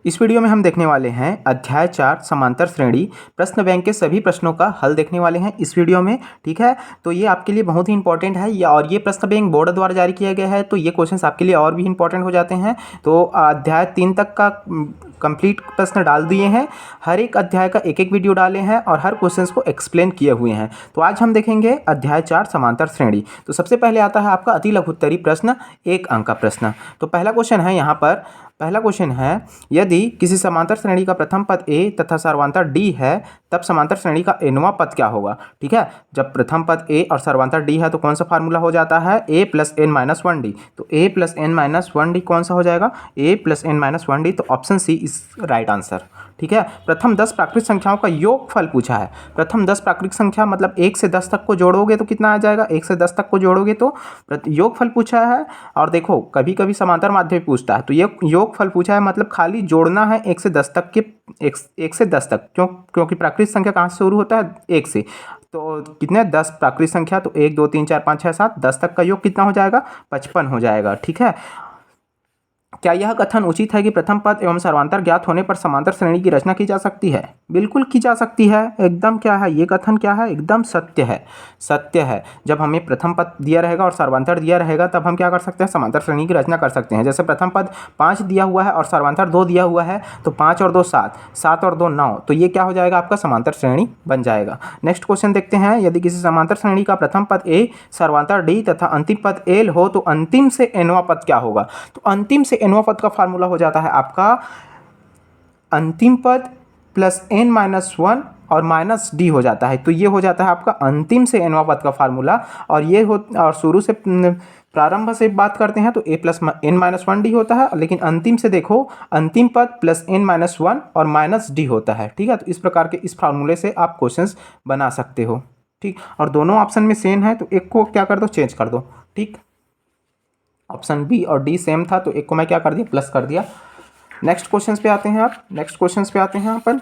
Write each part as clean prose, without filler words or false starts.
इस वीडियो में हम देखने वाले हैं अध्याय 4 समांतर श्रेणी प्रश्न बैंक के सभी प्रश्नों का हल देखने वाले हैं इस वीडियो में। ठीक है, तो ये आपके लिए बहुत ही इंपॉर्टेंट है और ये प्रश्न बैंक बोर्ड द्वारा जारी किया गया है, तो ये क्वेश्चंस आपके लिए और भी इंपॉर्टेंट हो जाते हैं। तो अध्याय 3 तक का कंप्लीट प्रश्न डाल दिए हैं, हर एक अध्याय का एक एक वीडियो डाले हैं और हर क्वेश्चंस को एक्सप्लेन किए हुए हैं। तो आज हम देखेंगे अध्याय 4 समांतर श्रेणी। तो सबसे पहले आता है आपका अति लघु उत्तरीय प्रश्न, 1 अंक का प्रश्न। तो पहला क्वेश्चन है यहाँ पर, पहला क्वेश्चन है यदि किसी समांतर श्रेणी का प्रथम पद a तथा सर्वांतर d है तब समांतर श्रेणी का nवां पद क्या होगा। ठीक है, जब प्रथम पद a और सर्वांतर d है तो कौन सा फार्मूला हो जाता है a plus n minus 1d। तो a plus n minus 1d कौन सा हो जाएगा, a plus n minus 1d। तो option C is right answer. ठीक है, प्रथम 10 प्राकृतिक संख्याओं का योगफल पूछा है। प्रथम 10 प्राकृतिक संख्या मतलब 1 से 10 तक को जोड़ोगे तो कितना आ जाएगा, 1 से 10 तक को जोड़ोगे तो योगफल पूछा है। और देखो कभी कभी समांतर माध्य भी पूछता है, तो ये योगफल पूछा है मतलब खाली जोड़ना है 1 से 10 तक के, 1 से 10 तक, क्योंकि प्राकृतिक संख्या कहाँ से शुरू होता है, 1 से। तो कितने 10 प्राकृतिक संख्या, तो 1 2 3 4 5 6 7 10 तक का योग कितना हो जाएगा, 55 हो जाएगा। ठीक है, क्या यह कथन उचित है कि प्रथम पद एवं सर्वांतर ज्ञात होने पर समांतर श्रेणी की रचना की जा सकती है। बिल्कुल की जा सकती है, एकदम क्या है ये कथन, क्या है एकदम सत्य है, सत्य है। जब हमें प्रथम पद दिया रहेगा और सर्वांतर दिया रहेगा तब हम क्या कर सकते हैं, समांतर श्रेणी की रचना कर सकते हैं। जैसे प्रथम पद 5 दिया हुआ है और सर्वांतर 2 दिया हुआ है, तो 5 और 2 7, 7 और 2 9, तो ये क्या हो जाएगा आपका समांतर श्रेणी बन जाएगा। नेक्स्ट क्वेश्चन देखते हैं, यदि किसी समांतर श्रेणी का प्रथम पद a सर्वांतर d तथा अंतिम पद l हो तो अंतिम से nवां पद क्या होगा। तो अंतिम से nवां पद का फार्मूला हो जाता है आपका अंतिम पद प्लस n माइनस 1 और माइनस d हो जाता है। तो ये हो जाता है आपका अंतिम से nवां पद का फार्मूला। और ये हो, और शुरू से प्रारंभ से बात करते हैं तो a plus n minus 1d होता है, लेकिन अंतिम से देखो अंतिम पद प्लस n माइनस 1 और माइनस d होता है। ठीक है, तो इस प्रकार के इस फार्मूले से आप क्वेश्चंस बना सकते हो। ठीक, और दोनों ऑप्शन में सेम है तो एक को क्या कर दो, चेंज कर दो। ठीक, ऑप्शन बी और डी सेम था तो एक को मैं क्या कर दिया, प्लस कर दिया। नेक्स्ट क्वेश्चन पे आते हैं आप, नेक्स्ट क्वेश्चन पे आते हैं अपन।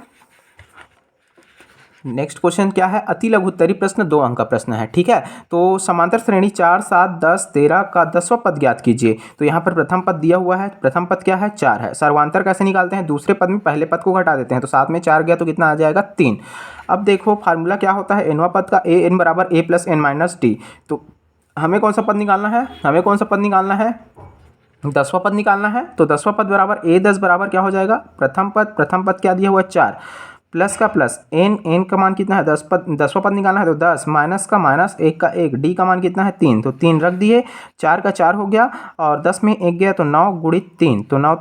नेक्स्ट क्वेश्चन क्या है, अति लघु उत्तरीय प्रश्न, 2 अंक का प्रश्न है। ठीक है, तो समांतर श्रेणी 4 7 10 13 का 10वां पद ज्ञात कीजिए। तो यहाँ पर प्रथम पद दिया हुआ है, प्रथम पद क्या है 4 है। सर्वांतर कैसे निकालते हैं, दूसरे पद में पहले पद को घटा देते हैं, तो 7 में 4 गया तो कितना आ जाएगा 3। अब देखो फार्मूला क्या होता है nवां पद का, a n बराबर a plus n minus D. तो हमें कौन सा पद निकालना है, हमें कौन सा पद निकालना है, 10वां पद निकालना है। तो 10वां पद बराबर a 10 बराबर क्या हो जाएगा, प्रथम पद क्या दिया हुआ है 4 प्लस का प्लस n का मान कितना है 10 10वां पद निकालना है तो 10 माइनस का माइनस 1 का 1, d का मान कितना है 3, तो 3 रख दिए, 4 का 4 हो गया और 10 में 1 गया तो 9 गुणित 3, तो 9,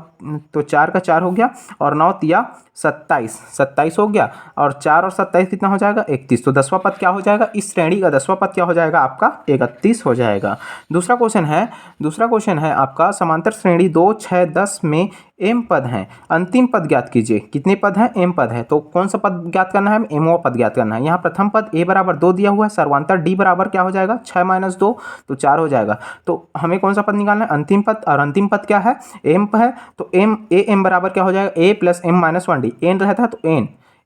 तो 4 का 4 हो गया और 9 तिया 27 हो गया, और 4 और 27 कितना हो जाएगा 31। तो 10वां पद क्या हो जाएगा, इस श्रेणी का 10वां पद क्या हो जाएगा आपका 31 हो जाएगा। दूसरा क्वेश्चन है आपका, समांतर श्रेणी 2 6 10 में m पद हैं, अंतिम पद ज्ञात कीजिए। कितने पद हैं, m पद है, तो कौन सा पद ज्ञात करना है, mवां पद ज्ञात करना है। यहाँ प्रथम पद a बराबर 2 दिया हुआ है, सर्वांतर d बराबर क्या हो जाएगा 6 माइनस 2, तो 4 हो जाएगा। तो हमें कौन सा पद निकालना है, अंतिम पद, और अंतिम पद क्या है m है, तो m बराबर क्या हो जाएगा a plus m minus 1d। n रहता है तो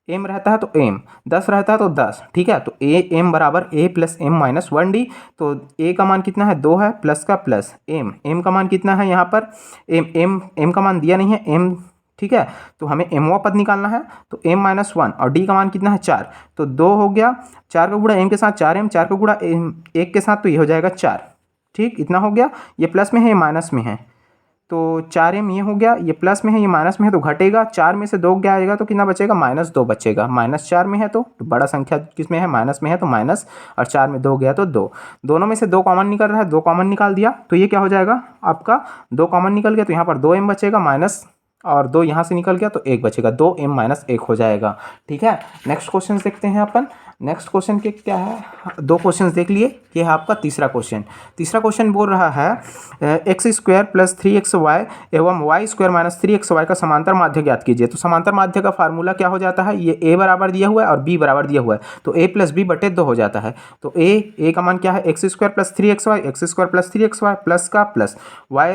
m रहता है तो m, 10 रहता है तो 10। ठीक है, तो m बराबर a plus m minus 1d। तो a का मान कितना है 2 है, प्लस का प्लस m का मान कितना है यहाँ पर, m का मान दिया नहीं है m। ठीक है, तो हमें mवां पद निकालना है, तो m माइनस 1 और d का मान कितना है 4, तो 2 हो गया, 4 का गुणा m के साथ 4m, 4 का गुणा 1 के साथ तो ये हो जाएगा 4। ठीक, इतना हो गया, ये प्लस में है ये माइनस में है, तो 4m ये हो गया, ये प्लस में है ये माइनस में है तो घटेगा, 4 में से 2 गया आएगा तो कितना बचेगा -2 बचेगा। -4 में है तो बड़ा संख्या किस में है, माइनस में है तो माइनस, और 4 में 2 गया तो 2, दोनों में से 2 कॉमन निकल रहा है, 2 कॉमन निकाल दिया तो ये क्या हो जाएगा आपका 2 कॉमन निकल गया तो यहाँ पर 2m बचेगा माइनस, और 2 यहाँ से निकल गया तो 1 बचेगा, 2m माइनस 1 हो जाएगा। ठीक है, नेक्स्ट क्वेश्चन देखते हैं अपन। नेक्स्ट क्वेश्चन के क्या है, 2 क्वेश्चन देख लिए, ये है आपका तीसरा क्वेश्चन बोल रहा है एक्स स्क्वायर प्लस 3xy एवं वाई स्क्वायर माइनस 3xy का समांतर माध्य ज्ञात कीजिए। तो समांतर माध्य का फार्मूला क्या हो जाता है, ये a बराबर दिया हुआ है और b बराबर दिया हुआ है, तो a प्लस b बटे 2 हो जाता है। तो a का मान क्या है x square plus 3xy, x square plus 3xy plus का प्लस y,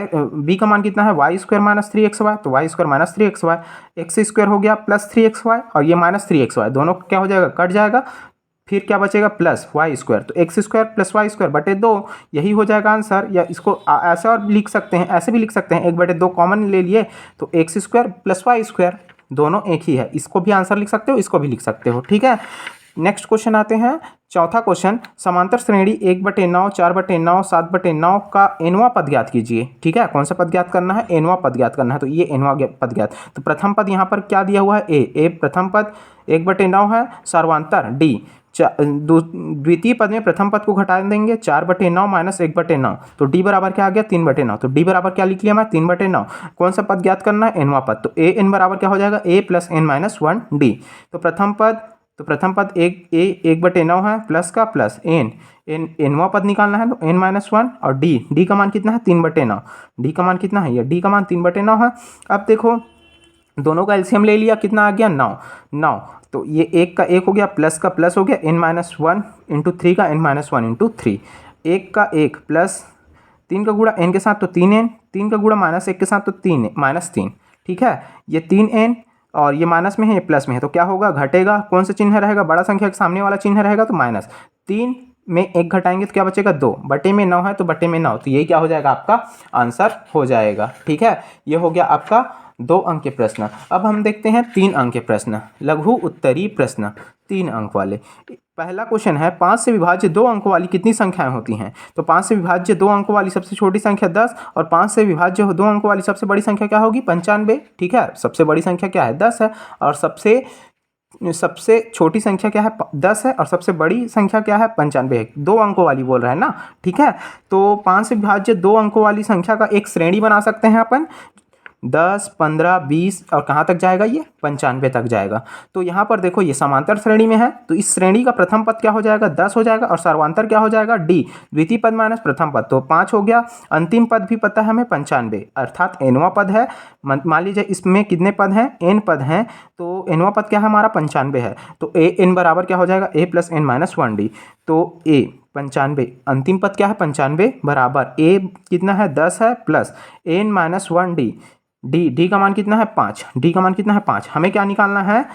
b का मान कितना है वाई स्क्वायर माइनस 3xy, तो y square minus 3xy, x square हो गया प्लस 3xy और ये माइनस 3xy, दोनों क्या हो जाएगा कट जाएगा, फिर क्या बचेगा प्लस वाई स्क्वायर, तो x square plus y square बटे 2, यही हो जाएगा आंसर। या इसको ऐसे और भी लिख सकते हैं, ऐसे भी लिख सकते हैं, 1/2 कॉमन ले लिए तो x square plus y square, दोनों एक ही है। इसको भी आंसर लिख सकते हो, इसको भी लिख सकते हो, ठीक है। नेक्स्ट क्वेश्चन आते हैं, चौथा क्वेश्चन, समांतर श्रेणी 1/9, 4/9, 7/9 का nवां पद ज्ञात कीजिए, ठीक है। कौन सा पद ज्ञात करना है? nवां पद ज्ञात करना है, तो ये nवां पद ज्ञात। तो प्रथम पद यहाँ पर क्या दिया हुआ है? ए प्रथम पद 1/9 है, सर्वांतर डी। द्वितीय पद में प्रथम पद को घटा देंगे, 4/9 माइनस 1/9, तो डी बराबर क्या आ गया? 3/9। तो डी बराबर क्या लिख लिया मैं? 3/9। कौन सा पद ज्ञात करना है? nवां पद, तो ए एन बराबर क्या हो जाएगा? a plus n minus 1 D. तो प्रथम पद 1/9 है, प्लस का प्लस nवां पद निकालना है, तो n माइनस 1, और डी का मान कितना है? 3/9। डी का मान कितना है? ये डी का मान 3/9 है। अब देखो दोनों का एलसीएम ले लिया, कितना आ गया? 9। तो ये एक का एक हो गया, प्लस का प्लस हो गया, n माइनस 1 इंटू 3 का n माइनस 1 इंटू 3, एक का एक प्लस 3 का गुणा n के साथ तो 3n, 3 का गुणा माइनस 1 के साथ तो 3 माइनस 3, ठीक है। ये 3n और ये माइनस में है, ये प्लस में है, तो क्या होगा? घटेगा। कौन सा चिन्ह रहेगा? बड़ा संख्या के सामने वाला चिन्ह रहेगा, तो माइनस। 3 में 1 घटाएंगे तो क्या बचेगा? 2, बटे में 9 है तो बटे में 9, तो यही क्या हो जाएगा? आपका आंसर हो जाएगा, ठीक है। ये हो गया आपका 2 अंक के प्रश्न। अब हम देखते हैं 3 अंक के प्रश्न, लघु उत्तरीय प्रश्न, 3 अंक वाले। पहला क्वेश्चन है, 5 से विभाज्य 2 अंक वाली कितनी संख्याएं होती हैं? तो 5 से विभाज्य 2 अंक वाली सबसे छोटी संख्या 10, और 5 से विभाज्य 2 अंक वाली सबसे बड़ी संख्या क्या होगी? 95, ठीक है। सबसे बड़ी संख्या क्या है? 10 है, और सबसे छोटी संख्या क्या है? 10 है, और सबसे बड़ी संख्या क्या है? 95 है। 2 अंकों वाली बोल रहा है ना, ठीक है। तो 5 से विभाज्य 2 अंकों वाली संख्या का एक श्रेणी बना सकते हैं अपन, 10, 15, 20 और कहाँ तक जाएगा? ये 95 तक जाएगा। तो यहाँ पर देखो ये समांतर श्रेणी में है, तो इस श्रेणी का प्रथम पद क्या हो जाएगा? 10 हो जाएगा, और सर्वांतर क्या हो जाएगा? डी, द्वितीय पद माइनस प्रथम पद, तो 5 हो गया। अंतिम पद भी पता है हमें 95, अर्थात nवां पद है। मान लीजिए इसमें कितने पद हैं? n पद हैं, तो nवां पद क्या है हमारा? 95 है, तो ए एन बराबर क्या हो जाएगा? a plus n minus 1 D. तो a 95, अंतिम पद क्या है? 95 बराबर a कितना है? 10 है, प्लस n माइनस 1 डी का मान कितना है? 5। डी का मान कितना है? 5। हमें क्या निकालना है?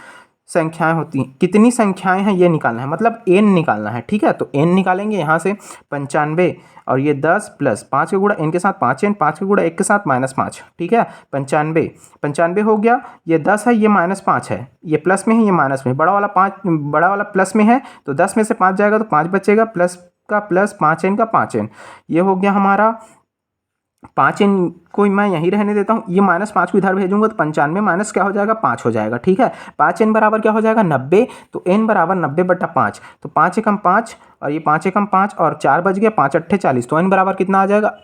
संख्याएं होती हैं, कितनी संख्याएं हैं ये निकालना है, मतलब n निकालना है, ठीक है। तो n निकालेंगे यहाँ से, 95 और ये 10 प्लस 5 का गुणा n के साथ 5n, 5 का गुणा 1 के साथ -5, ठीक है। 95 हो गया, ये 10 है, ये -5 है, ये प्लस में है, ये माइनस में, बड़ा वाला प्लस में है, तो 10 में से 5 जाएगा तो 5 बचेगा, प्लस का प्लस 5n का 5n, ये हो गया हमारा 5n को मैं यहीं रहने देता हूँ, ये -5 को इधर भेजूंगा तो 95 माइनस क्या हो जाएगा? 5 हो जाएगा, ठीक है। 5n बराबर क्या हो जाएगा? 90, तो n बराबर 90/5, तो 5 एकम 5 और ये 5 एकम 5 और 4 बच गया, 5 अट्ठे 40, तो n बराबर कितना आ जाएगा?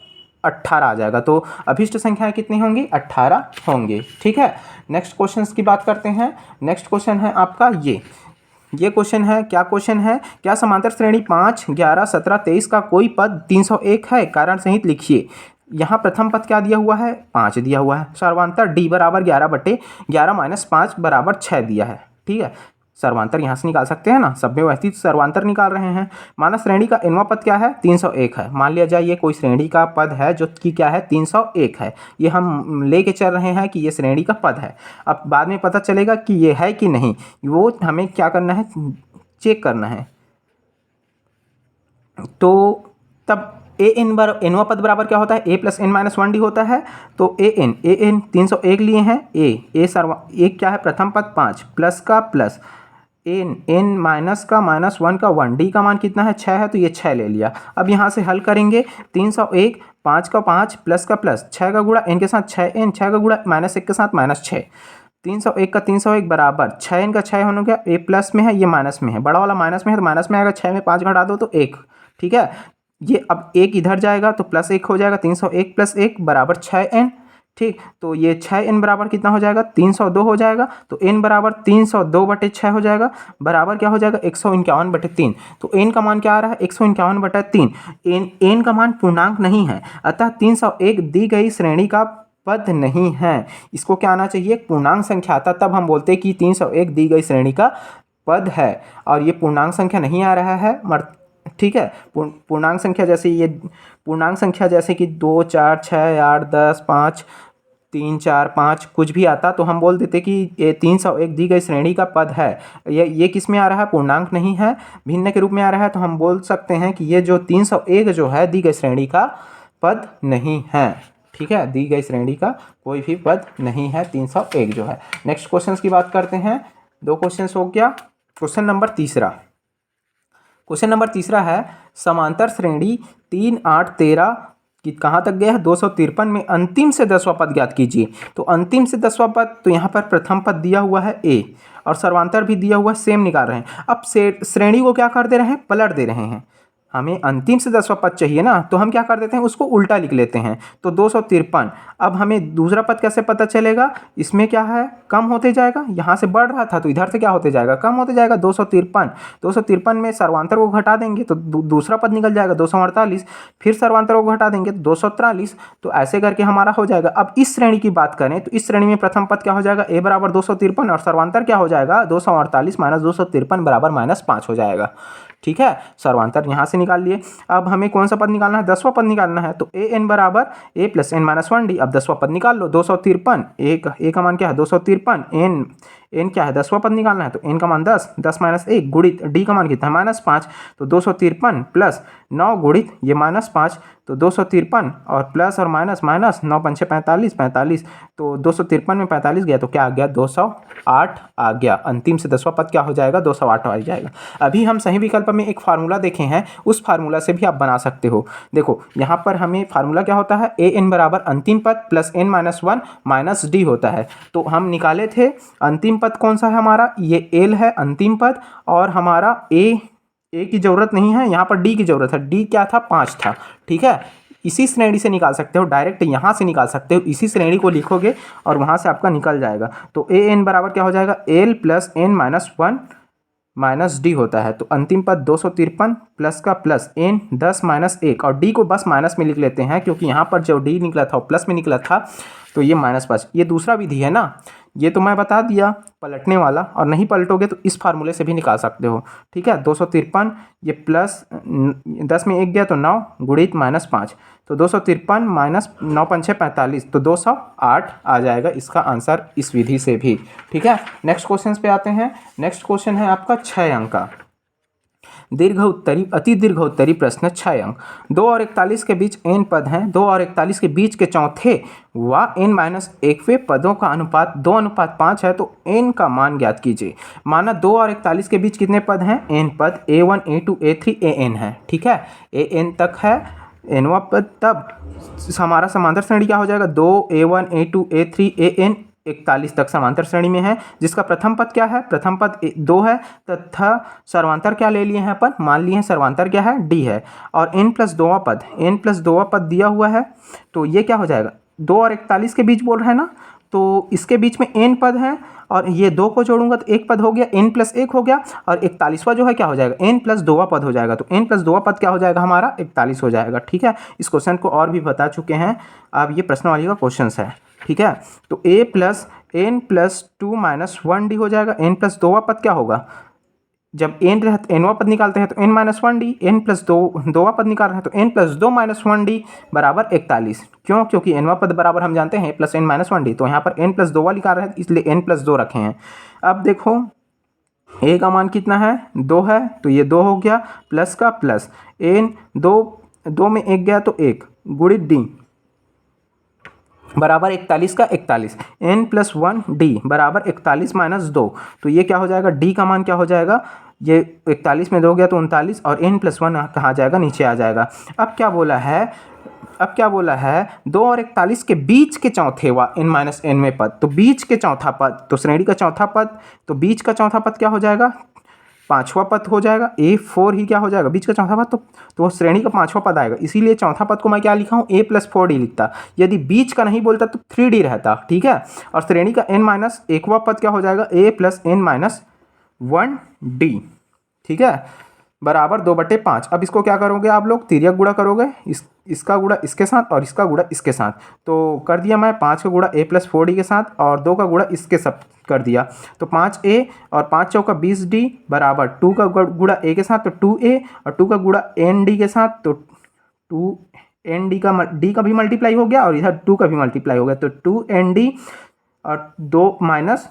18 आ जाएगा। तो अभिष्ट संख्याएं कितनी होंगी? 18 होंगी, ठीक है। नेक्स्ट क्वेश्चन की बात करते हैं। नेक्स्ट क्वेश्चन है आपका ये क्वेश्चन है, क्या क्वेश्चन है? क्या समांतर श्रेणी 5, 11, 17, 23 का कोई पद 301 है? कारण सहित लिखिए। यहाँ प्रथम पद क्या दिया हुआ है? 5 दिया हुआ है। सर्वांतर डी बराबर 11/11 माइनस 5 बराबर 6 दिया है, ठीक है। सर्वांतर यहाँ से निकाल सकते हैं ना, सब में व्यवस्थित सर्वांतर निकाल रहे हैं। माना श्रेणी का nवां पद क्या है? 301 है। मान लिया जाए ये कोई श्रेणी का पद है जो कि क्या है? 301 है। ये हम लेके चल रहे हैं कि ये श्रेणी का पद है। अब बाद में पता चलेगा कि ये है कि नहीं, वो हमें क्या करना है? चेक करना है। तो तब nवां पद बराबर क्या होता है? a plus n minus 1 D होता है। तो an 301 लिए हैं, a क्या है? प्रथम पद 5 प्लस का प्लस n माइनस का माइनस 1 का 1, डी का मान कितना है? 6 है, तो ये 6 ले लिया। अब यहाँ से हल करेंगे, 301, 5 का 5 प्लस का प्लस 6 का गुणा n के साथ 6n, 6 का गुणा -1 के साथ -6, 301 का 301 बराबर 6n का 6 होने गया, a प्लस में है, ये माइनस में है, बड़ा वाला माइनस में है तो माइनस में आएगा, 6 में 5 घटा दो तो 1, ठीक है। ये अब 1 इधर जाएगा तो +1 हो जाएगा, 301 + 1 बराबर 6n, ठीक। तो ये 6n बराबर कितना हो जाएगा? 302 हो जाएगा। तो n बराबर 302/6 हो जाएगा, बराबर क्या हो जाएगा? 151/3। तो n का मान क्या आ रहा है? 151/3। n का मान पूर्णांक नहीं है, अतः 301 दी गई श्रेणी का पद नहीं है। इसको क्या आना चाहिए? पूर्णांक संख्या आता, तब हम बोलते हैं कि 301 दी गई श्रेणी का पद है। और ये पूर्णांक संख्या नहीं आ रहा है, ठीक है। पूर्णांक संख्या जैसे कि 2, 4, 6, 8, 10, 5 3, 4, 5 कुछ भी आता तो हम बोल देते कि ये 301 दी गई श्रेणी का पद है। ये किस में आ रहा है, पूर्णांक नहीं है, भिन्न के रूप में आ रहा है, तो हम बोल सकते हैं कि ये जो 301 जो है दी गई श्रेणी का पद नहीं है। ठीक है, दी गई श्रेणी का कोई भी पद नहीं है 301 जो है। नेक्स्ट क्वेश्चन की बात करते हैं। 2 क्वेश्चन हो गया। क्वेश्चन नंबर तीसरा है समांतर श्रेणी 3, 8, 13 कि कहाँ तक गया है, 253 में अंतिम से 10वां पद ज्ञात कीजिए। तो अंतिम से 10वां पद, तो यहाँ पर प्रथम पद दिया हुआ है ए और सर्वांतर भी दिया हुआ है, सेम निकाल रहे हैं। अब श्रेणी को क्या कर दे रहे हैं, पलट दे रहे हैं। हमें अंतिम से 10वां पद चाहिए ना, तो हम क्या कर देते हैं, उसको उल्टा लिख लेते हैं। तो 253। अब हमें दूसरा पद कैसे पता चलेगा, इसमें क्या है, कम होते जाएगा, यहाँ से बढ़ रहा था तो इधर से क्या होते जाएगा, कम होते जाएगा। 253 में सर्वांतर को घटा देंगे तो दूसरा पद निकल जाएगा 248, फिर सर्वांतर को घटा देंगे तो 243। तो ऐसे करके हमारा हो जाएगा। अब इस श्रेणी की बात करें तो इस श्रेणी में प्रथम पद क्या हो जाएगा, a बराबर 253 और सर्वांतर क्या हो जाएगा 248 माइनस 253 बराबर -5 हो जाएगा। ठीक है, सर्वांतर यहाँ से निकाल लिए। अब हमें कौन सा पद निकालना है, 10वां पद निकालना है। तो ए एन बराबर a plus n minus 1d। अब 10वां पद निकाल लो, 253, ए का मान क्या है 253, एन क्या है 10वां पद निकालना है, तो एन का मान 10 माइनस 1 गुणित डी का मान कितना है -5। तो 253 प्लस 9 गुणित ये -5, तो 253 और प्लस और माइनस 9 पंचे 45, तो 253 में 45 गया तो क्या आ गया 208 आ गया। अंतिम से 10वां पद क्या हो जाएगा 208 आ जाएगा। अभी हम सही विकल्प में एक फार्मूला देखे हैं, उस फार्मूला से भी आप बना सकते हो। देखो यहाँ पर हमें फार्मूला क्या होता है, ए एन बराबर अंतिम पद plus n minus 1 minus D होता है। तो हम निकाले थे अंतिम पद कौन सा है हमारा, ये एल है अंतिम पद, और हमारा ए की जरूरत नहीं है, यहाँ पर डी की जरूरत है। डी क्या था, 5 था। ठीक है, इसी श्रेणी से निकाल सकते हो, डायरेक्ट यहाँ से निकाल सकते हो, इसी श्रेणी को लिखोगे और वहाँ से आपका निकल जाएगा। तो ए एन बराबर क्या हो जाएगा, L plus n minus 1 minus D होता है। तो अंतिम पद 253 प्लस का प्लस n 10 माइनस 1, और डी को बस माइनस में लिख लेते हैं क्योंकि यहाँ पर जो डी निकला था वो प्लस में निकला था, तो ये -5। ये दूसरा विधि है ना, ये तो मैं बता दिया पलटने वाला, और नहीं पलटोगे तो इस फार्मूले से भी निकाल सकते हो। ठीक है, 253 ये प्लस 10 में 1 गया तो 9 गुणित -5, तो 253 माइनस 9 पंचे 45, तो 208 आ जाएगा इसका आंसर इस विधि से भी। ठीक है, नेक्स्ट क्वेश्चन पे आते हैं। नेक्स्ट क्वेश्चन है आपका 6 अंक का अति दीर्घ उत्तरी प्रश्न 6 अंक। 2 और 41 के बीच n पद हैं। 2 और 41 के बीच के चौथे व n-1वें पदों का अनुपात 2:5 है, तो n का मान ज्ञात कीजिए। माना 2 और 41 के बीच कितने पद हैं, n पद a1 a2 a3 an है। ठीक है, an तक है nवां पद, तब हमारा समांतर श्रेणी क्या हो जाएगा, 2 a1 a2 a3 an 41 तक समांतर श्रेणी में है, जिसका प्रथम पद क्या है, प्रथम पद 2 है, तथा सर्वांतर क्या ले लिए हैं अपन, मान लिए हैं सर्वांतर क्या है d है, और n प्लस 2वां पद दिया हुआ है। तो ये क्या हो जाएगा, 2 और 41 के बीच बोल रहे हैं ना, तो इसके बीच में n पद है, और ये 2 को जोड़ूंगा तो 1 पद हो गया, n प्लस 1 हो गया, और 41वां जो है क्या हो जाएगा, n प्लस 2वां पद हो जाएगा। तो n प्लस 2वां पद क्या हो जाएगा हमारा 41 हो जाएगा। ठीक है, इस क्वेश्चन को और भी बता चुके हैं, अब ये प्रश्नावली का क्वेश्चन है। ठीक है, तो a plus n plus 2 minus 1d हो जाएगा। n प्लस 2वां पद क्या होगा, जब nवां पद निकालते हैं तो n minus 1d, n plus 2वां पद निकाल रहे हैं तो n प्लस 2 माइनस 1d बराबर 41। क्यों, क्योंकि nवां पद बराबर हम जानते हैं प्लस n माइनस 1d, तो यहाँ पर n प्लस 2वां निकाल रहे हैं इसलिए n प्लस 2 रखे हैं। अब देखो a का मान कितना है, 2 है, तो ये 2 हो गया, प्लस का प्लस n 2 में 1 गया तो 1 गुणित d बराबर 41 का 41, n प्लस 1d बराबर 41 माइनस 2, तो ये क्या हो जाएगा, d का मान क्या हो जाएगा, ये 41 में 2 गया तो 39, और n प्लस 1 कहाँ जाएगा, नीचे आ जाएगा। अब क्या बोला है 2 और 41 के बीच के चौथे व n-nवें पद, तो बीच के चौथा पद, तो श्रेणी का चौथा पद, तो बीच का चौथा पद क्या हो जाएगा, 5वां पद हो जाएगा। a4 ही क्या हो जाएगा, बीच का चौथा पद, तो श्रेणी का 5वां पद आएगा, इसीलिए चौथा पद को मैं क्या लिखा हूँ, a प्लस 4d लिखता। यदि बीच का नहीं बोलता तो 3d रहता। ठीक है, और श्रेणी का n-1वां पद क्या हो जाएगा, a प्लस n-1d। ठीक है, बराबर 2/5। अब इसको क्या करोगे आप लोग, तिर्यक गुणा करोगे, इसका गुणा इसके साथ और इसका गुणा इसके साथ। तो कर दिया मैं 5 का गुणा a प्लस 4d के साथ और 2 का गुणा इसके सब कर दिया, तो 5a और 5 चौका 20d बराबर 2 का गुणा a के साथ तो 2a और 2 का गुणा nd के साथ तो 2 एन डी का भी मल्टीप्लाई हो गया और इधर 2 का भी मल्टीप्लाई हो गया, तो 2ND और 2 माइनस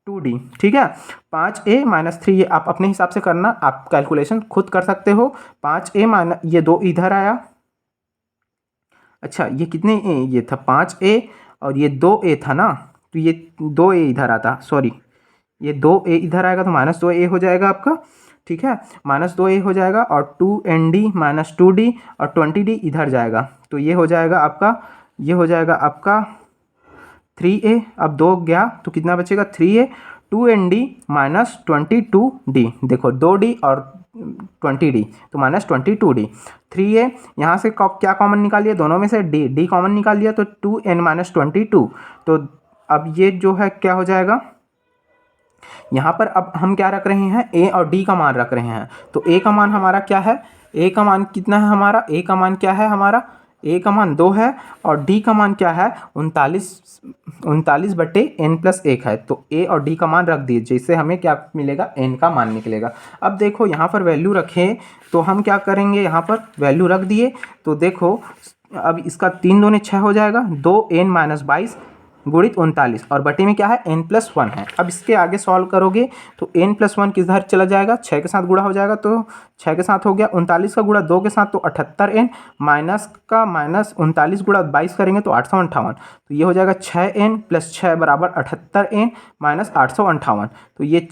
2D, ठीक है। 5A माइनस 3, ये आप अपने हिसाब से करना, आप कैलकुलेशन खुद कर सकते हो। 5A माइनस ये 2 इधर आया, अच्छा ये कितने ए, ये था 5A और ये 2A था ना, तो ये 2A इधर आता, सॉरी ये 2A इधर आएगा तो -2A हो जाएगा आपका, ठीक है, -2A हो जाएगा और 2ND माइनस 2D और 20D इधर जाएगा, तो ये हो जाएगा आपका, ये हो जाएगा आपका 3A। अब 2 गया तो कितना बचेगा 3A, 2ND माइनस 22D, देखो 2D और 20D तो -22D, 3A यहाँ से क्या कॉमन निकालिए, दोनों में से D कॉमन निकाल लिया तो 2N माइनस 22, तो अब ये जो है क्या हो जाएगा, यहाँ पर अब हम क्या रख रहे हैं, A और D का मान रख रहे हैं, तो A का मान हमारा क्या है, A का मान कितना है हमारा, A का मान क्या है हमारा, A का मान 2 है और D का मान क्या है 39/n+1 है, तो A और D का मान रख दीजिए, इससे हमें क्या मिलेगा, N का मान निकलेगा। अब देखो यहाँ पर वैल्यू रखें तो हम क्या करेंगे, यहाँ पर वैल्यू रख दिए तो देखो अब इसका 3 दूने 6 हो जाएगा, 2N माइनस 22 गुणित 39 और बटे में क्या है N+1 है। अब इसके आगे सॉल्व करोगे तो N+1 किधर चला जाएगा, 6 के साथ गुणा हो जाएगा तो 6 के साथ हो गया, 39 का गुणा 2 के साथ तो 78N, माइनस का माइनस 39 गुणा 22 करेंगे तो 858, तो ये हो जाएगा 6N + 6 बराबर 78N माइनस 858, तो ये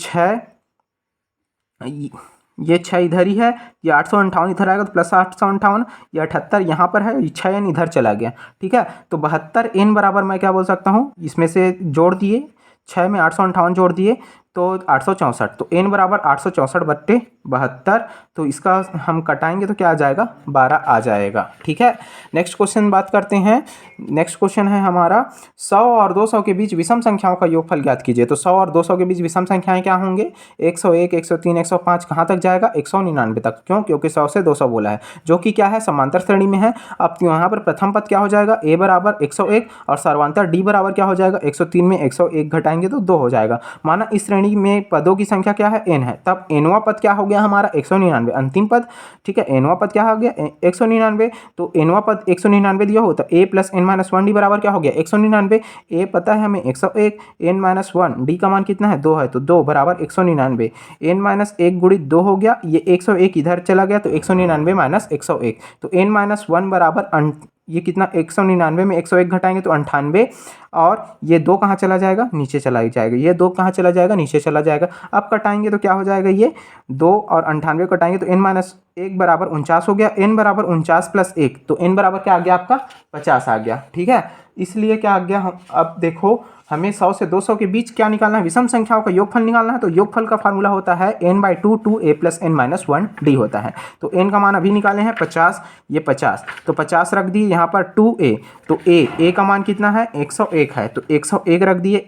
6 इधर ही है, ये 858 इधर आएगा तो प्लस 858, ये 78 यहाँ पर है, ये 6N इधर चला गया, ठीक है, तो 72N बराबर मैं क्या बोल सकता हूँ, इसमें से जोड़ दिए 6 में 858 जोड़ दिए तो 864, तो N बराबर 864/72, तो इसका हम कटाएंगे तो क्या आ जाएगा 12 आ जाएगा, ठीक है। नेक्स्ट क्वेश्चन बात करते हैं, नेक्स्ट क्वेश्चन है हमारा 100 और 200 के बीच विषम संख्याओं का योगफल ज्ञात कीजिए। तो 100 और 200 के बीच विषम संख्याएं क्या होंगे, 101, 103, 105 कहाँ तक जाएगा 199 तक, क्यों, क्योंकि 100 से 200 बोला है, जो कि क्या है समांतर श्रेणी में है। अब यहाँ पर प्रथम पद क्या हो जाएगा, A बराबर 101 और सर्वांतर D बराबर क्या हो जाएगा 103 में 101 घटाएंगे तो 2 हो जाएगा। माना इस श्रेणी में पदों की संख्या क्या है n है, तब nवां पद क्या हो गया हमारा 199 अंतिम पद, ठीक है, nवां पद क्या हो गया 199, तो nवां पद 199 दिया हो तो A + n-1D बराबर क्या हो गया 199, A पता है हमें 101, n-1 D का मान कितना है 2 है, तो 2 बराबर 199, n-1 गुणित 2 हो गया, ये 101 इधर चला गया तो 199 माइनस 101, तो n-1 बराबर ये कितना 199 में 101 घटाएंगे तो 98, और ये 2 कहाँ चला जाएगा नीचे चला जाएगा, ये 2 कहाँ चला जाएगा नीचे चला जाएगा। अब कटाएंगे तो क्या हो जाएगा, ये 2 और 98 कटाएंगे तो n-1 बराबर 49 हो गया, n बराबर 49 + 1, तो n बराबर क्या आ गया आपका 50 आ गया, ठीक है। इसलिए क्या आ गया, हम अब देखो हमें 100 से 200 के बीच क्या निकालना है, विषम संख्याओं का योगफल निकालना है, तो योगफल का फार्मूला होता है n/2 2A + n-1D होता है। तो n का मान अभी निकाले हैं 50, ये 50 तो 50 रख दिए, यहाँ पर 2A, तो A का मान कितना है 101 है, तो 101 रख दिए,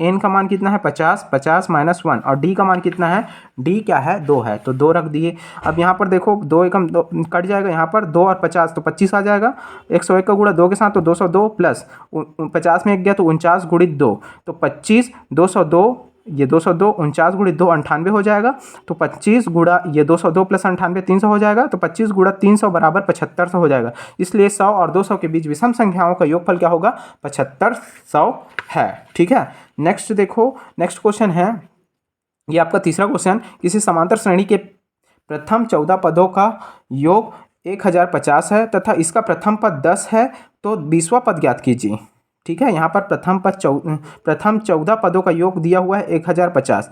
n का मान कितना है 50, 50 - 1 और D का मान कितना है, D क्या है 2 है, तो 2 रख दिए। अब यहाँ पर देखो 2 एकम 2 कट जाएगा, यहाँ पर 2 और 50 तो 25 आ जाएगा, 101 का गुणा 2 के साथ तो 202 प्लस 50 में 1 गया तो 49 गुणित 2, तो 25, 202, ये 202, 49 गुणित 2 98 हो जाएगा, तो 25 गुणा ये 202 + 98 300 हो जाएगा, तो 25 गुणा 300 बराबर 7500 हो जाएगा। इसलिए 100 और 200 के बीच विषम संख्याओं का योगफल क्या होगा 7500 है, ठीक है। नेक्स्ट देखो, नेक्स्ट क्वेश्चन है, ये आपका तीसरा क्वेश्चन, किसी समांतर श्रेणी के प्रथम 14 पदों का योग 1050 है तथा इसका प्रथम पद 10 है, तो 20वां पद ज्ञात कीजिए, ठीक है। यहाँ पर प्रथम 14 पदों का योग दिया हुआ है 1050,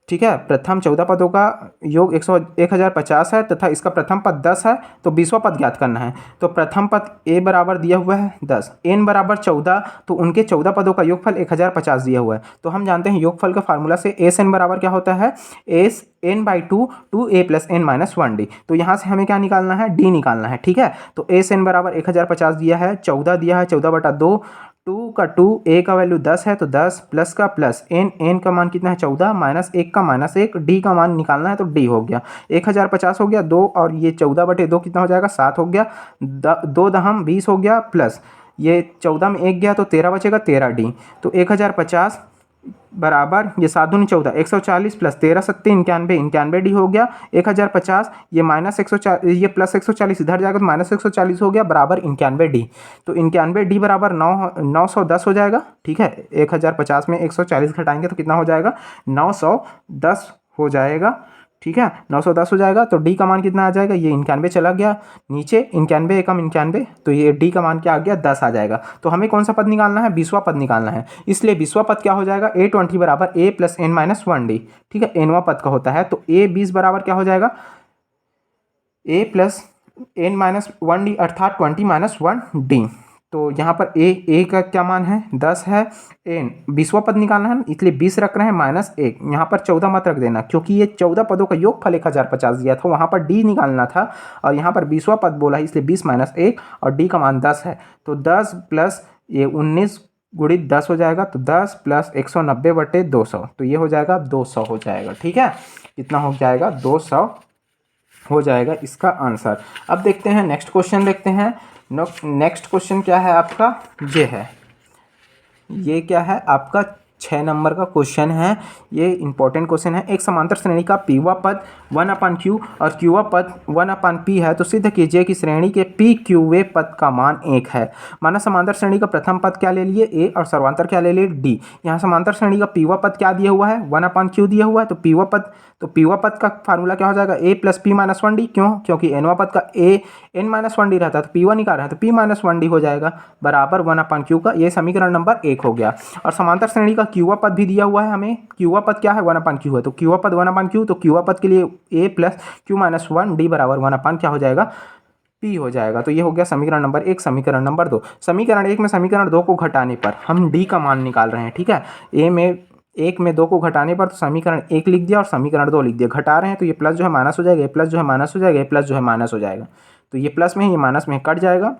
ठीक है, प्रथम 14 पदों का योग 1050 है तथा इसका प्रथम पद 10 है, तो 20वां पद ज्ञात करना है। तो प्रथम पद A बराबर दिया हुआ है 10, n बराबर 14, तो उनके 14 पदों का योगफल 1050 दिया हुआ है, तो हम जानते हैं योगफल का फार्मूला से SN बराबर क्या होता है, SN/2 2A + n-1D, तो यहाँ से हमें क्या निकालना है, D निकालना है, ठीक है। तो SN बराबर 1050 दिया है, 14 दिया है, 14/2, 2 का 2, A का वैल्यू 10 है तो 10 प्लस का प्लस n का मान कितना है 14 माइनस 1 का -1, D का मान निकालना है तो D हो गया 1050 हो गया, 2 और ये 14/2 कितना हो जाएगा 7 हो गया, 2 दहम 20 हो गया, प्लस ये 14 में 1 गया तो 13 बचेगा 13D, तो 1050 बराबर ये 7 दूनी 14, 140 प्लस 13 सत्ते 91, 91 डी हो गया 1050, ये माइनस 140, ये प्लस 140 इधर जाएगा तो माइनस 140 हो गया बराबर 91 डी। तो 91 डी बराबर 910 हो जाएगा। ठीक है, 1050 में 140 घटाएंगे तो कितना हो जाएगा, 910 हो जाएगा। ठीक है, 910 हो जाएगा। तो डी का मान कितना आ जाएगा, ये 91 चला गया नीचे, 91 एकम 91, तो ये डी का मान क्या आ गया, 10 आ जाएगा। तो हमें कौन सा पद निकालना है, 20वां पद निकालना है। इसलिए 20वां पद क्या हो जाएगा, A20 बराबर a plus n minus 1d। ठीक है, nवां पद का होता है तो A20 बराबर क्या हो जाएगा, a plus n minus 1d अर्थात 20 माइनस 1d। तो यहाँ पर a का क्या मान है, 10 है, n 20वां पद निकालना है इसलिए 20 रख रहे हैं माइनस 1। यहाँ पर 14 मत रख देना क्योंकि ये 14 पदों का योगफल 1050 दिया था, वहाँ पर d निकालना था और यहाँ पर 20वां पद बोला है इसलिए 20 माइनस 1 और d का मान 10 है। तो 10 प्लस ये 19 गुणित 10 हो जाएगा, तो 10 प्लस 190 बटे 200, तो ये हो जाएगा 200 हो जाएगा। ठीक है, कितना हो जाएगा, 200 हो जाएगा इसका आंसर। अब देखते हैं नेक्स्ट क्वेश्चन, देखते हैं नेक्स्ट क्वेश्चन क्या है आपका, ये क्या है आपका 6 नंबर का क्वेश्चन है। ये इंपॉर्टेंट क्वेश्चन है। एक समांतर श्रेणी का पीवा पद 1/q और क्यूवा पद 1/p है तो सिद्ध कीजिए कि श्रेणी के पी क्यूवे पद का मान 1 है। माना समांतर श्रेणी का प्रथम पद क्या ले लिए, a, और सर्वांतर क्या ले लिए, d। यहाँ समांतर श्रेणी का पीवा पद क्या दिया हुआ है, 1/q दिया हुआ है। तो पीवा पद का फार्मूला क्या हो जाएगा, a plus p minus 1d। क्यों, क्योंकि nवा पद का a n माइनस 1d रहता है तो p1 निकाल रहा है तो p माइनस 1d हो जाएगा बराबर 1/q का। ये समीकरण नंबर 1 हो गया। और समांतर श्रेणी का क्यूवा पद भी दिया हुआ है हमें, क्यूवा पद क्या है, 1/q है। तो क्यूवा पद 1/q, तो क्यूवा पद के लिए a plus q minus 1d बराबर 1/, क्या हो जाएगा, p हो जाएगा। तो ये हो गया समीकरण नंबर 1। समीकरण नंबर 2, समीकरण 1 में समीकरण 2 को घटाने पर हम d का मान निकाल रहे हैं। ठीक है, a में 1 में 2 को घटाने पर तो समीकरण 1 लिख दिया और समीकरण 2 लिख दिया। घटा रहे हैं तो ये प्लस जो है माइनस हो जाएगा, ये प्लस जो है माइनस हो जाएगा, ये प्लस जो है माइनस हो जाएगा। तो ये प्लस में है, ये माइनस में कट जाएगा।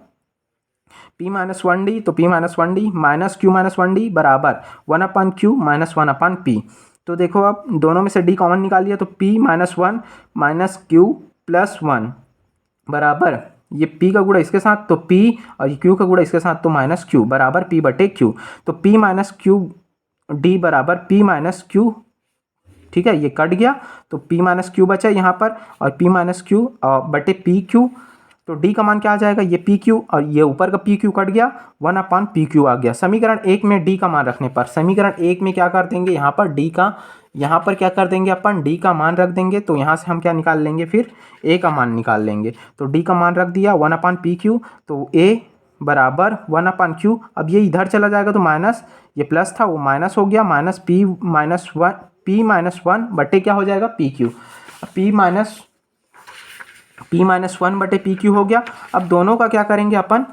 p माइनस 1d, तो p minus 1d minus q minus 1d बराबर 1/q माइनस 1/p। तो देखो अब दोनों में से d कॉमन निकाल दिया तो p minus 1 minus q plus 1 बराबर ये p का गुणा इसके साथ तो p और ये q का गुणा इसके साथ तो माइनस q बराबर p बटे q। तो p माइनस q d बराबर p माइनस q। ठीक है, ये कट गया तो p माइनस q बचा यहाँ पर और p माइनस q बटे पी क्यू। तो d का मान क्या आ जाएगा, ये पी क्यू और ये ऊपर का पी क्यू कट गया, 1/pq आ गया। समीकरण 1 में d का मान रखने पर समीकरण 1 में क्या कर देंगे, यहाँ पर d का, यहाँ पर क्या कर देंगे अपन, d का मान रख देंगे। तो यहाँ से हम क्या निकाल लेंगे, फिर a का मान निकाल लेंगे। तो d का मान रख दिया 1/pq, तो a बराबर 1/q। अब ये इधर चला जाएगा तो माइनस, ये प्लस था वो माइनस हो गया, माइनस p माइनस 1 बटे क्या हो जाएगा, पी क्यू। p माइनस 1 बटे पी क्यू हो गया। अब दोनों का क्या करेंगे अपन,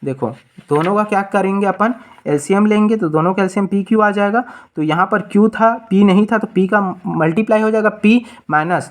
देखो दोनों का क्या करेंगे अपन, एलसीएम लेंगे तो दोनों का एलसीएम पी क्यू आ जाएगा। तो यहाँ पर क्यू था, पी नहीं था तो पी का मल्टीप्लाई हो जाएगा, पी माइनस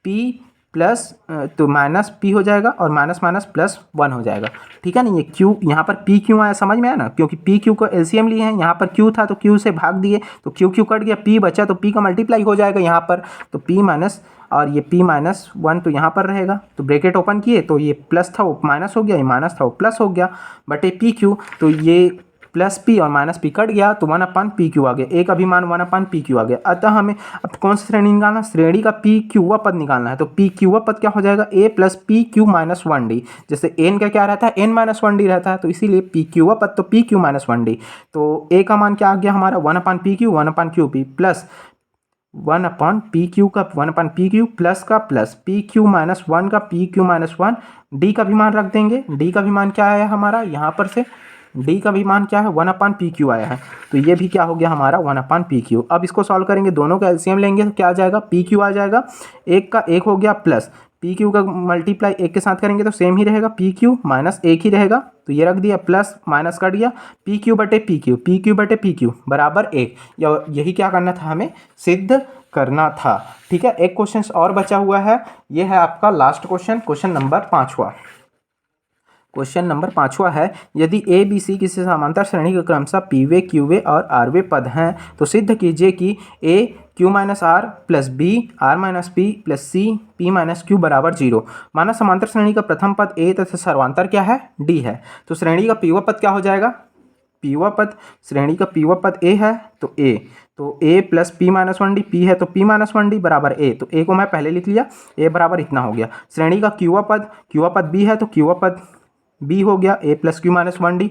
पी प्लस, तो माइनस पी हो जाएगा और माइनस माइनस प्लस 1 हो जाएगा। ठीक है ना, ये क्यू यहाँ पर पी क्यू आया, समझ में आया ना, क्योंकि पी क्यू को एलसीएम लिए हैं। यहाँ पर क्यू था तो क्यू से भाग दिए तो क्यू क्यू कट गया, पी बचा तो पी का मल्टीप्लाई हो जाएगा यहाँ पर, तो पी माइनस और ये p माइनस 1 तो यहाँ पर रहेगा। तो ब्रैकेट ओपन किए तो ये प्लस था वो माइनस हो गया, ये माइनस था वो प्लस हो गया बटे पी क्यू। तो ये प्लस p और माइनस p कट गया तो 1/pq आ गया, a का भी मान 1/pq आ गया। अतः हमें अब कौन सी श्रेणी निकालना, श्रेणी का p क्यूवा पद निकालना है। तो p क्यूवा पद क्या हो जाएगा, a plus p q minus 1d। जैसे n का क्या रहता है, n माइनस 1d रहता है, तो इसीलिए p क्यूवा पद तो p क्यू माइनस 1d। तो a का मान क्या आ गया हमारा, 1/pq 1/qp प्लस 1/pq का 1/pq प्लस का प्लस पी क्यू माइनस 1 का पी क्यू माइनस 1। डी का भी मान रख देंगे, डी का भी मान क्या आया हमारा, यहाँ पर से डी का भी मान क्या है, 1/pq आया है। तो ये भी क्या हो गया हमारा 1/pq। अब इसको सॉल्व करेंगे, दोनों का एलसीएम लेंगे तो क्या आ जाएगा, pq आ जाएगा, एक का एक हो गया प्लस pq का मल्टीप्लाई एक के साथ करेंगे तो सेम ही रहेगा, pq माइनस एक ही रहेगा। तो ये रख दिया, प्लस माइनस कट गया, pq बटे pq बराबर 1। यही क्या करना था, हमें सिद्ध करना था। ठीक है, एक क्वेश्चन और बचा हुआ है, ये है आपका लास्ट क्वेश्चन, क्वेश्चन नंबर 5वां। क्वेश्चन नंबर 5वां है, यदि ए बी सी किसी समांतर श्रेणी के क्रमशः पीवे क्यूवे और आरवे पद हैं तो सिद्ध कीजिए कि a q minus are plus b r minus P plus c p minus q बराबर 0। माना समांतर श्रेणी का प्रथम पद ए तथा सर्वांतर क्या है, डी है। तो श्रेणी का पीवा पद क्या हो जाएगा, पीवा पद, श्रेणी का पीवा पद ए है तो ए, तो ए plus P minus one d, p है तो पी माइनस वन डी बराबर ए, तो ए को मैं पहले लिख लिया, ए बराबर इतना हो गया। श्रेणी का क्यूआ पद बी है तो क्यूआ पद बी हो गया a plus Q minus one d,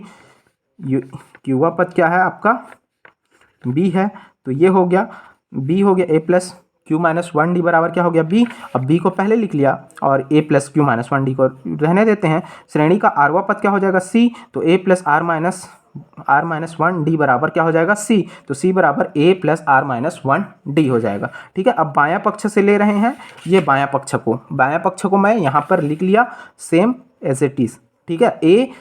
क्यूआ पद क्या है आपका बी है, तो ये हो गया बी हो गया a plus Q minus one d बराबर क्या हो गया बी। अब बी को पहले लिख लिया और a plus Q minus one d को रहने देते हैं। श्रेणी का आरवा पद क्या हो जाएगा सी, तो ए plus r minus one d बराबर क्या हो जाएगा सी, तो सी बराबर a plus r minus one d हो जाएगा। ठीक है, अब बायां पक्ष से ले रहे हैं, ये बायां पक्ष को मैं यहाँ पर लिख लिया सेम एज इट इज। ठीक है, a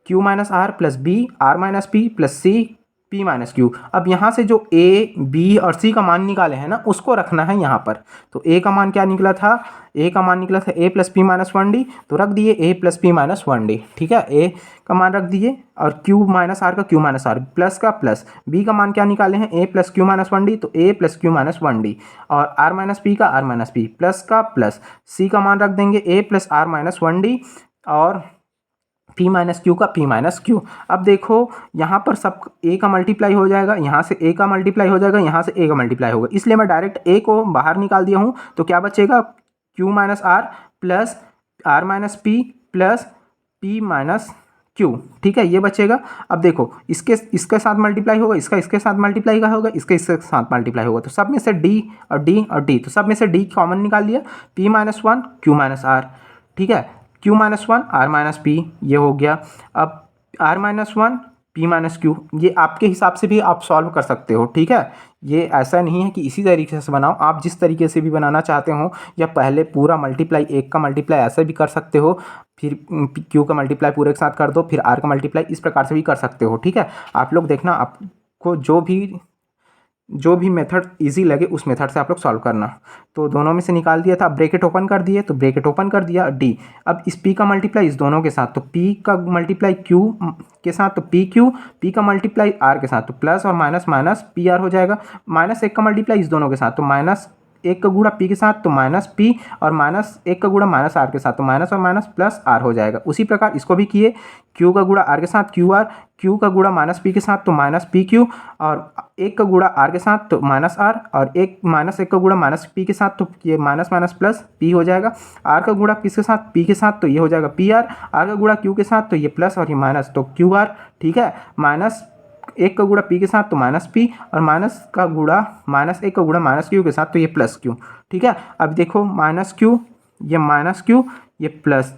q minus are plus b r minus P plus c p minus q. अब यहाँ से जो ए बी और सी का मान निकाले हैं ना उसको रखना है यहाँ पर। तो ए का मान क्या निकला था, ए का मान निकला था A plus P minus one D, तो रख दिए A plus P minus one D. ठीक है, ए का मान रख दिए और क्यू माइनस आर का क्यू माइनस आर, प्लस का प्लस, बी का मान क्या निकाले हैं A plus Q minus one D, तो ए plus Q minus one D, और आर माइनस पी का आर माइनस पी, प्लस का प्लस, सी का मान रख देंगे a plus r minus one D और पी माइनस क्यू का पी माइनस क्यू। अब देखो यहाँ पर सब ए का मल्टीप्लाई हो जाएगा, यहाँ से ए का मल्टीप्लाई हो जाएगा, यहाँ से ए का मल्टीप्लाई होगा, इसलिए मैं डायरेक्ट ए को बाहर निकाल दिया हूँ। तो क्या बचेगा q minus are plus r minus P plus P minus q. ठीक है, ये बचेगा। अब देखो इसके साथ मल्टीप्लाई होगा, इसके साथ मल्टीप्लाई का होगा, इसके साथ मल्टीप्लाई होगा, तो सब में से डी और डी और डी, तो सब में से डी कॉमन निकाल लिया, p minus one q minus r. ठीक है, q minus one r minus p, ये हो गया। अब r minus one p minus q, ये आपके हिसाब से भी आप सॉल्व कर सकते हो। ठीक है, ये ऐसा नहीं है कि इसी तरीके से बनाओ, आप जिस तरीके से भी बनाना चाहते हो, या पहले पूरा मल्टीप्लाई एक का मल्टीप्लाई ऐसे भी कर सकते हो, फिर क्यू का मल्टीप्लाई पूरे के साथ कर दो, फिर आर का मल्टीप्लाई इस प्रकार से भी कर सकते हो। ठीक है, आप लोग देखना, आपको जो भी मेथड इजी लगे उस मेथड से आप लोग सॉल्व करना। तो दोनों में से निकाल दिया था, ब्रैकेट ओपन कर दिए, तो ब्रैकेट ओपन कर दिया डी। अब इस पी का मल्टीप्लाई इस दोनों के साथ, तो पी का मल्टीप्लाई क्यू के साथ तो पी क्यू, पी का मल्टीप्लाई आर के साथ तो प्लस और माइनस माइनस पी आर हो जाएगा। माइनस एक का मल्टीप्लाई इस दोनों के साथ, तो माइनस एक का गुणा पी के साथ तो माइनस पी, और माइनस एक का गुणा माइनस आर के साथ तो माइनस और माइनस प्लस आर हो जाएगा। उसी प्रकार इसको भी किए, क्यू का गुणा आर के साथ क्यू आर, क्यू का गुणा माइनस पी के साथ तो माइनस पी क्यू, और एक का गुणा आर के साथ तो माइनस आर, और एक का गुणा माइनस पी के साथ तो ये माइनस माइनस प्लस पी हो जाएगा। आर का गुणा किसके साथ पी के साथ तो ये हो जाएगा पी आर, आर का गुणा क्यू के साथ तो ये प्लस और ये माइनस तो क्यू आर। ठीक है, माइनस एक का गुणा पी के साथ तो माइनस पी, और माइनस एक का गुणा माइनस क्यू के साथ तो ये प्लस क्यू। ठीक है, अब देखो माइनस क्यू, ये प्लस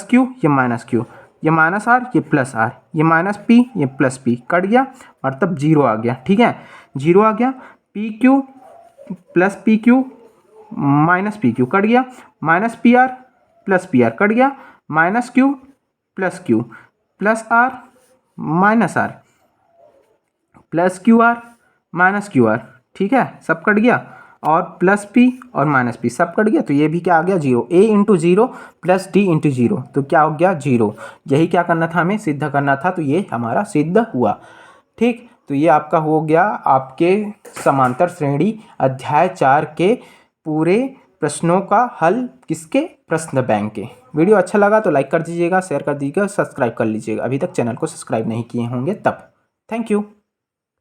क्यू, ये माइनस क्यू, ये माइनस आर, ये प्लस आर, ये माइनस पी, ये प्लस पी, कट गया मतलब जीरो आ गया। ठीक है, जीरो आ गया, p q plus p q minus p q cut गया, minus p r plus p r cut गया, minus q plus r minus are plus q r minus q r. ठीक है, सब कट गया, और प्लस पी और minus p सब cut गया, तो ये भी क्या आ गया zero. A into zero plus d into zero, तो क्या हो गया जीरो। यही क्या करना था, हमें सिद्ध करना था, तो ये हमारा सिद्ध हुआ। ठीक, तो ये आपका हो गया आपके समांतर श्रेणी अध्याय 4 के पूरे प्रश्नों का हल, किसके, प्रश्न बैंक के। वीडियो अच्छा लगा तो लाइक कर दीजिएगा, शेयर कर दीजिएगा, सब्सक्राइब कर लीजिएगा, अभी तक चैनल को सब्सक्राइब नहीं किए होंगे तब। Thank you.